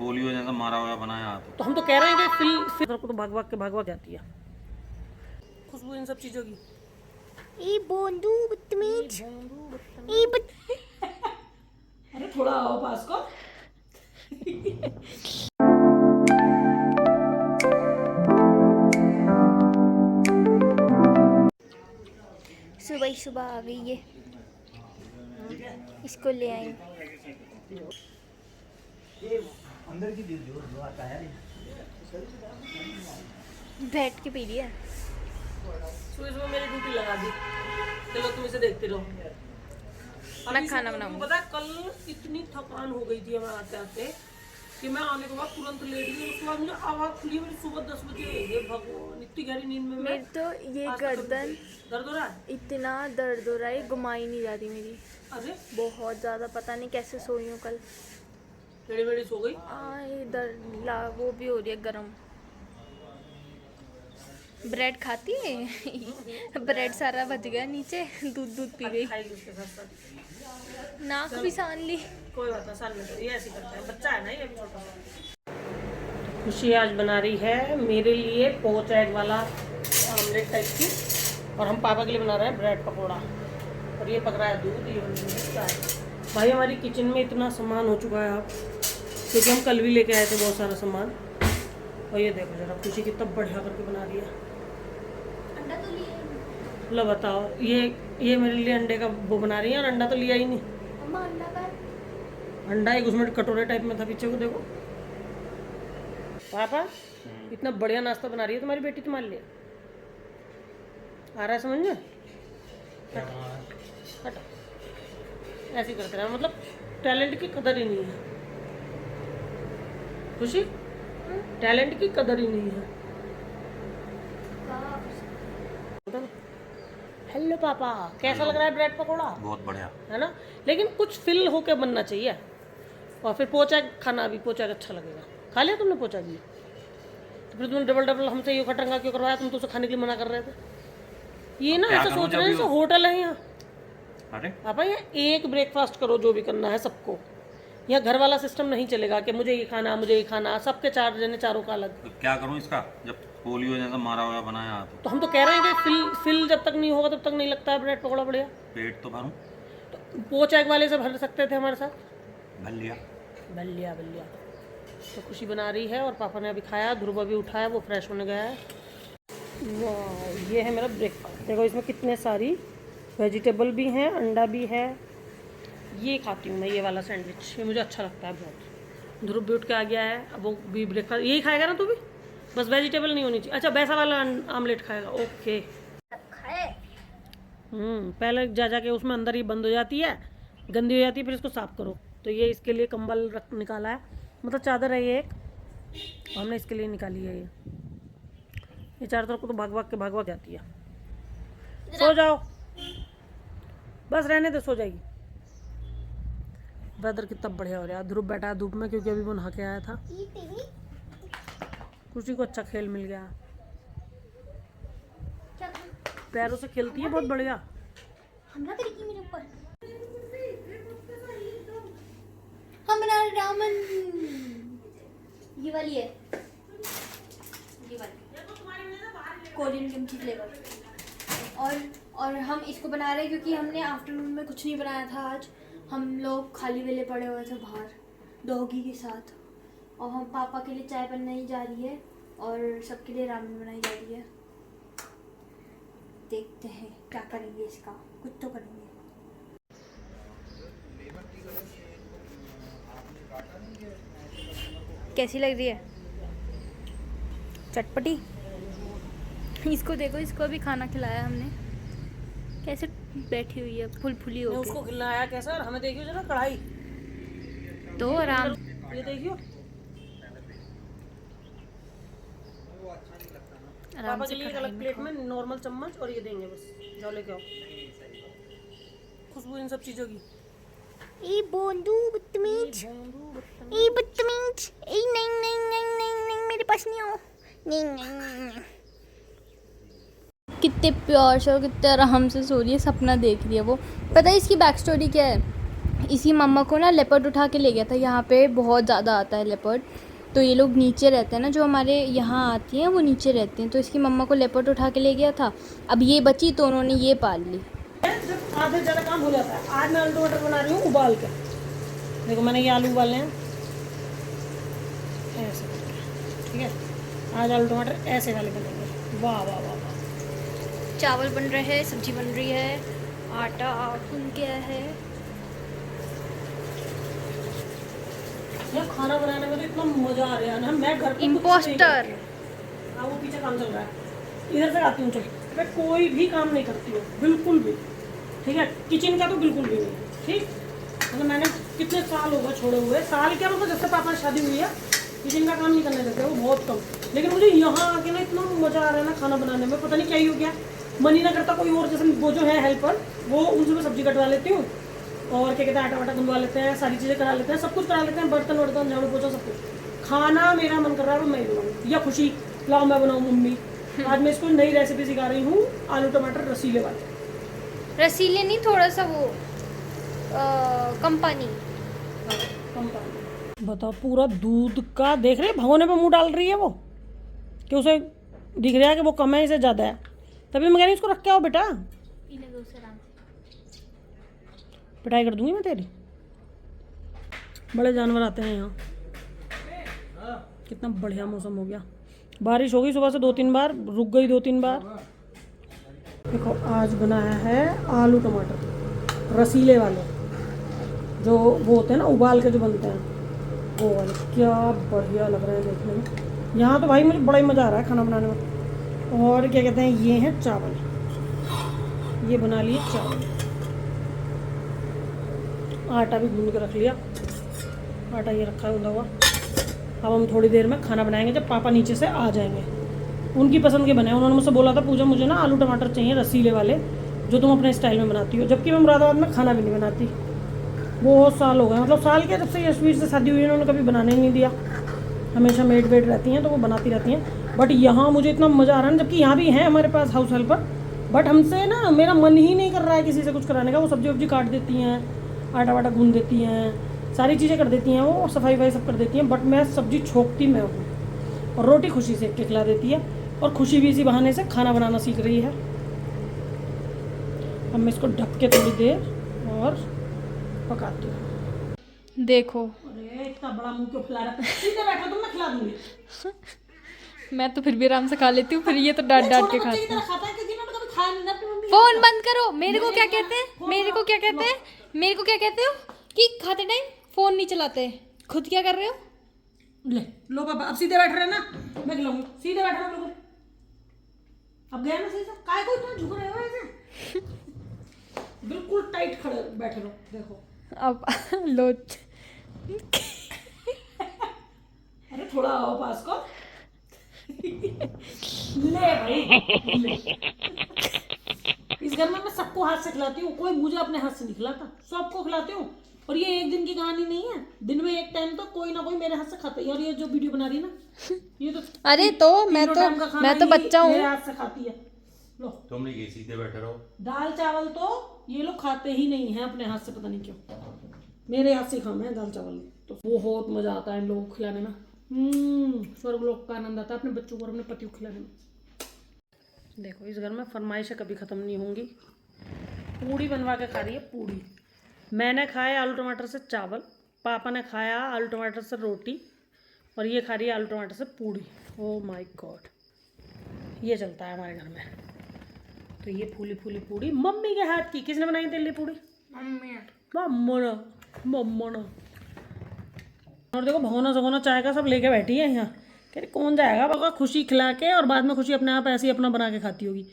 Polio जैसा मारा हुआ बनाया आप। तो हम तो कह रहे हैं कि फिल को तो भाग भाग जाती है खुशबू इन सब चीजों की। ए बोंदू बदतमीज, अरे थोड़ा आओ पास को। सुबह ही सुबह आ गई है, इसको ले आई। अंदर की जो आता है बैठ के पी रही है। सुबह मेरी ड्यूटी लगा दी, चलो तुम इसे देखते रहो। मैं खाना बनाऊंगी। पता है कल इतनी थकान हो गई थी हमें आते आते कि मैं आने के बाद तुरंत लेट गई। उसके बाद मुझे आवाज़ खुली, मेरी सुबह 10 बजे हो गई। भगवान इतनी गहरी नींद में मेरी तो ये गर्दन दर्द हो रहा है। इतना दर्द हो रहा है, घुमाई नहीं जाती मेरी अरे बहुत ज़्यादा। पता नहीं कैसे सोई हूँ कल। टेढ़ी मेढ़ी सो गई। ये दर्द वो भी हो रही है गर्म। ब्रेड खाती है ब्रेड सारा बच गया नीचे, दूध पी गई, खाएगी उसके साथ साथ। नाक भी सान ली। कोई बात नहीं, साल में ये ऐसे करता है, बच्चा है ना ये छोटा सा। खुशी आज बना रही है मेरे लिए पोच एग वाला ऑमलेट टाइप की, और हम पापा के लिए बना रहे हैं ब्रेड पकौड़ा, और ये पक रहा है दूध। ये बन रही है चाय। भाई हमारी किचन में इतना सामान हो चुका है अब, क्योंकि हम कल भी लेके आए थे बहुत सारा सामान। और ये देखो जरा खुशी कितना बढ़िया करके बना रही है। अंडा तो लिए लो बताओ, ये मेरे लिए अंडे का वो बना रही है, और अंडा तो लिया ही नहीं। अम्मा अंडा का अंडा एक उसमें कटोरे टाइप में था, पीछे को देखो। पापा इतना बढ़िया नाश्ता बना रही है तुम्हारी बेटी तुम्हारे लिए। आ रहा है समझ में? हटो, ऐसे ही करते रहे, मतलब टैलेंट की कदर ही नहीं है। खुशी टैलेंट की कदर ही नहीं है। हेलो पापा, कैसा लग रहा है ब्रेड पकौड़ा? बहुत बढ़िया है ना, लेकिन कुछ फिल होके बनना चाहिए। और फिर पोचा खाना भी, पोचा अच्छा लगेगा। खा लिया तुमने पोचा भी? तो फिर तुमने डबल हमसे ये खटरंगा क्यों करवाया? तुम तो उसे खाने के लिए मना कर रहे थे। ये ना ऐसा सोच रहे हैं जैसे होटल है यहाँ। अरे पापा यहाँ एक ब्रेकफास्ट करो जो भी करना है सबको। यहाँ घर वाला सिस्टम नहीं चलेगा कि मुझे ये खाना मुझे ये खाना, सबके 4 जने चारों का अलग। तो क्या करूं इसका, जब पोलियो जैसा मारा हुआ बनाया आप। तो हम तो कह रहे हैं कि फिल जब तक नहीं होगा तब तक नहीं लगता है ब्रेड पकौड़ा बढ़िया। पेट तो भरूं। तो पोच एग वाले से भर सकते थे हमारे साथ। भर लिया। बल्लिया बल्लिया। तो खुशी बना रही है, और पापा ने अभी खाया, ध्रुव अभी उठाया, वो फ्रेश होने गया है। वाह, ये है मेरा ब्रेकफास्ट। देखो इसमें कितने सारी वेजिटेबल भी हैं, अंडा भी है। ये खाती हूँ मैं, ये वाला सैंडविच, ये मुझे अच्छा लगता है बहुत। ध्रुव भी उठ के आ गया है, अब वो भी ब्रेकफास्ट यही खाएगा ना तू भी? बस वेजिटेबल नहीं होनी चाहिए। अच्छा वैसा वाला आमलेट खाएगा, ओके। पहले जा जाके उसमें अंदर ही बंद हो जाती है, गंदी हो जाती है, फिर इसको साफ करो। तो ये इसके लिए कंबल रख निकाला है, मतलब चादर है ये एक, हमने इसके लिए निकाली है। ये चारों तरफ को तो भाग भाग जाती है। सो जाओ, बस रहने दे, सो जाएगी। वेदर कितना बढ़िया हो रहा है। ध्रुव बैठा है धूप में, क्योंकि अभी वो नहा के आया था। खुशी को अच्छा खेल मिल गया, पैरों से खेलती है बहुत बढ़िया। हमला करेगी मेरे ऊपर। हम बना रहे रामन, ये वाली है, ये वाली कोरियन किमची फ्लेवर। और हम इसको बना रहे हैं क्योंकि हमने आफ्टरनून में कुछ नहीं बनाया था आज। हम लोग खाली वेले पड़े हुए थे बाहर डॉगी के साथ, और हम पापा के लिए चाय बनाई जा रही है और सबके लिए रामेन बनाई जा रही है। देखते हैं क्या करेंगे, इसका कुछ तो करेंगे। कैसी लग रही है? चटपटी। इसको देखो, इसको भी खाना खिलाया हमने, कैसे बैठी हुई है फुल फुली हो। उसको खिलाया कैसा, और हमें देखियो जरा कढ़ाई तो आराम। ये देखियो, पापा के लिए एक अलग प्लेट में नॉर्मल चम्मच, और ये देंगे बस, जाओ लेके आओ। खुशबू इन सब चीजों की। ए बोंदू बदतमीज, ए बदतमीज, ए नहीं नहीं नहीं नहीं नहीं मेरे पास नहीं आओ, नहीं नहीं। कितने प्यार से और कितने आराम से सो रही है, सपना देख रही है वो। पता है इसकी बैक स्टोरी क्या है? इसी मम्मा को ना लेपर्ड उठा के ले गया था। यहाँ पे बहुत ज़्यादा आता है लेपर्ड, तो ये लोग नीचे रहते हैं ना, जो हमारे यहाँ आती हैं वो नीचे रहती हैं। तो इसकी मम्मा को लेपर्ड उठा के ले गया था। अब ये बची तो उन्होंने ये पाल ली। जब आधे ज़्यादा काम हो जाता है। आज मैं आलू टमाटर बना रही हूँ उबाल के। देखो मैंने ये आलू उबाले हैं ऐसे, ठीक है। आज आलू टमाटर ऐसे वाले बनेंगे। वाह वाह वाह वाह। चावल बन रहे हैं, सब्जी बन रही है, आटा भुन गया है। यार खाना बनाने में तो इतना मजा आ रहा है ना। मैं घर पे इम्पोस्टर। हाँ वो पीछे काम चल रहा है, इधर से आती हूँ। चल मैं कोई भी काम नहीं करती हूँ बिल्कुल भी, ठीक है। किचन का तो बिल्कुल भी नहीं, ठीक। मतलब मैंने कितने साल हो गए छोड़े हुए, साल क्या मतलब जब से पापा की शादी हुई है किचन का काम नहीं करने देते, वो बहुत कम। लेकिन मुझे यहाँ आके ना इतना मजा आ रहा है ना खाना बनाने में, पता नहीं क्या ही हो गया। मन ही ना करता कोई और, जैसे वो जो है हेल्पर वो उनसे मैं सब्जी कटवा लेती हूँ और क्या कहते हैं आटा वाटा गुंदवा लेते हैं, सारी चीज़ें करा लेते हैं, सब कुछ करा लेते हैं, बर्तन वर्तन झाड़ू पोछा सब कुछ। खाना मेरा मन कर रहा है मैं बनाऊँ या खुशी लाओ मैं बनाऊँ मम्मी। आज मैं इसको नई रेसिपी सिखा रही हूँ, आलू टमाटर रसीले वाले। रसीले नहीं, थोड़ा सा वो कंपनी। बताओ पूरा दूध का देख रहे भगोने पे मुंह डाल रही है वो, कि उसे दिख रहा है कि वो कम है इसे ज़्यादा है। तभी मैं कह रही इसको रख के आओ बेटा, पिटाई कर दूंगी मैं तेरी। बड़े जानवर आते हैं यहाँ। कितना बढ़िया मौसम हो गया, बारिश हो गई सुबह से 2-3 बार, रुक गई 2-3 बार। देखो आज बनाया है आलू टमाटर रसीले वाले, जो वो होते हैं ना उबाल के जो बनते हैं वो वाले। क्या बढ़िया लग रहा है देखने में। यहाँ तो भाई मुझे बड़ा ही मज़ा आ रहा है खाना बनाने में। और क्या कहते हैं ये हैं चावल, ये बना लिए चावल। आटा भी गूंद के रख लिया, आटा ये रखा है गूंदा हुआ। अब हम थोड़ी देर में खाना बनाएंगे जब पापा नीचे से आ जाएंगे। उनकी पसंद के बने, उन्होंने मुझसे बोला था पूजा मुझे ना आलू टमाटर चाहिए रसीले वाले जो तुम अपने स्टाइल में बनाती हो, जबकि मैं मुरादाबाद में खाना भी नहीं बनाती। बहुत साल हो गए, मतलब साल के जब से यशवीर से शादी हुई है उन्होंने कभी बनाने ही नहीं दिया। हमेशा मेड वेड रहती हैं तो वो बनाती रहती हैं। बट यहाँ मुझे इतना मज़ा आ रहा है, जबकि यहाँ भी है हमारे पास हाउस हेल्पर, बट हमसे ना मेरा मन ही नहीं कर रहा है किसी से कुछ कराने का। वो सब्जी वब्जी काट देती हैं, आटा वाटा गूंद देती हैं, सारी चीज़ें कर देती हैं वो, सफाई वफाई सब कर देती हैं। बट मैं सब्जी छोंकती मैं हूँ और रोटी खुशी से के खिला देती है। और खुशी भी इसी बहाने से खाना बनाना सीख रही है। अब मैं इसको ढक के थोड़ी देर और पकाती हूँ। देखो अरे इतना बड़ा मुंह क्यों फैला रहा है? सीधे बैठो तुम, मैं खिला दूंगी। मैं तो फिर भी आराम से खा लेती हूँ, फिर ये तो डांट डांट के खाती है। खाता है क्योंकि मैंने कभी खाया नहीं ना अपनी मम्मी। फोन बंद करो। मेरे को क्या कहते हैं, मेरे को क्या कहते हैं, मेरे को क्या कहते हो कि खाते टाइम फोन नहीं चलाते, खुद क्या कर रहे हो? ले लो पापा, अब सीधे बैठ रहे हैं ना, मैं खिलाऊंगी। सीधे बैठ रहे हो, अब गया ना सही से। काय को इतना झुक रहे हो ऐसे? बिल्कुल टाइट खड़े बैठे रहो। देखो अब लो। अरे थोड़ा आओ पास को। ले भाई ले। इस घर में मैं सबको हाथ से खिलाती हूँ, कोई मुझे अपने हाथ से नहीं खिलाता, सबको खिलाती हूँ। और ये एक दिन की कहानी नहीं है, दिन में एक टाइम तो कोई ना कोई मेरे हाथ से खाता है। और ये जो वीडियो बना रही है ना, ये तो अरे तो मैं तो बच्चा हूँ, मेरे हाथ से खाती है। लो तुम नहीं सीधे बैठे रहो। दाल चावल तो ये लोग खाते ही नहीं है अपने हाथ से, पता नहीं क्यों। मेरे हाथ से खाना है दाल चावल, तो बहुत मजा आता है इन लोगों को खिलाने में। स्वर्ग लोक का आनंद आता है अपने बच्चों को और अपने पति को खिलाने में। देखो इस घर में फरमाइशें कभी ख़त्म नहीं होंगी। पूड़ी बनवा के खा रही है पूड़ी। मैंने खाया आलू टमाटर से चावल, पापा ने खाया आलू टमाटर से रोटी, और ये खा रही है आलू टमाटर से पूड़ी। ओह माय गॉड, ये चलता है हमारे घर में। तो ये फूली फूली पूड़ी मम्मी के हाथ की। किसने बनाई तेरे लिए पूड़ी? मम्मा ने। और देखो भगोना सगोना चाय का सब लेके बैठी है यहाँ। कह रही कौन जाएगा बाबा, खुशी खिला के और बाद में खुशी अपने आप ऐसे ही अपना बना के खाती होगी।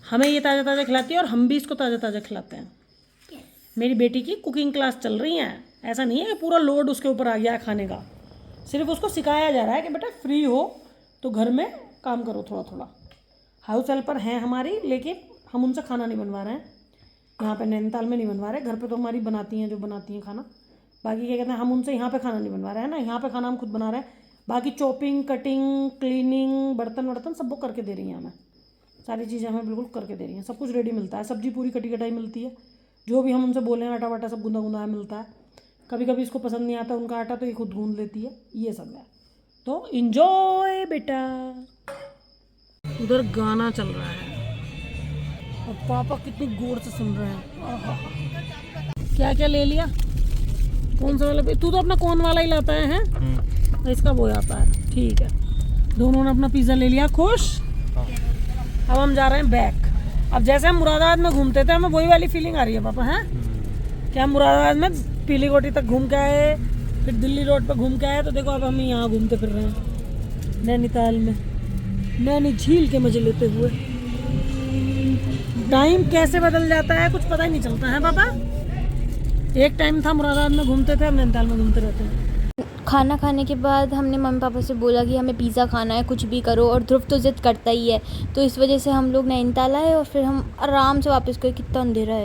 हमें ये ताज़ा ताज़ा खिलाती है और हम भी इसको ताज़ा ताज़ा खिलाते हैं। मेरी बेटी की कुकिंग क्लास चल रही है। ऐसा नहीं है कि पूरा लोड उसके ऊपर आ गया है खाने का, सिर्फ उसको सिखाया जा रहा है कि बेटा फ्री हो तो घर में काम करो थोड़ा थोड़ा। हाउस हेल्पर हैं हमारी, लेकिन हम उनसे खाना नहीं बनवा रहे हैं। यहाँ पे नैनीताल में नहीं बनवा रहे, घर पे तो हमारी बनाती हैं जो बनाती हैं खाना। बाकी क्या कहते हैं, हम उनसे यहाँ पे खाना नहीं बनवा रहे हैं ना, यहाँ पे खाना हम खुद बना रहे हैं। बाकी चॉपिंग, कटिंग, क्लीनिंग, बर्तन वर्तन सब वो करके दे रही हैं हमें। सारी चीज़ें हमें बिल्कुल करके दे रही हैं, सब कुछ रेडी मिलता है। सब्जी पूरी कटी कटाई मिलती है, जो भी हम उनसे बोले हैं आटा वाटा सब गुंदा गुंदा मिलता है। कभी कभी इसको पसंद नहीं आता उनका आटा तो ये खुद गूंद लेती है, ये सब है। तो इंजॉय बेटा। उधर गाना चल रहा है और पापा कितनी गौर से सुन रहे हैं। क्या क्या ले लिया? कौन सा वाला? तू तो अपना कौन वाला ही लाता है, इसका वो आता है। ठीक है, दोनों ने अपना पिज़्ज़ा ले लिया, खुश। अब हम जा रहे हैं बैक। अब जैसे हम मुरादाबाद में घूमते थे हमें वही वाली फीलिंग आ रही है पापा, हैं क्या? हम मुरादाबाद में पीली कोठी तक घूम के आए, फिर दिल्ली रोड पे घूम के आए, तो देखो अब हम यहाँ घूमते फिर रहे हैं नैनीताल में, नैनी झील के मजे लेते हुए। टाइम कैसे बदल जाता है कुछ पता ही नहीं चलता है पापा। एक टाइम था मुरादाबाद में घूमते थे, अब नैनीताल में घूमते रहते हैं। खाना खाने के बाद हमने मम्मी पापा से बोला कि हमें पिज़्ज़ा खाना है, कुछ भी करो, और ध्रुव तो ज़िद करता ही है, तो इस वजह से हम लोग नैनीताल आए और फिर हम आराम से वापस गए। कितना अंधेरा है।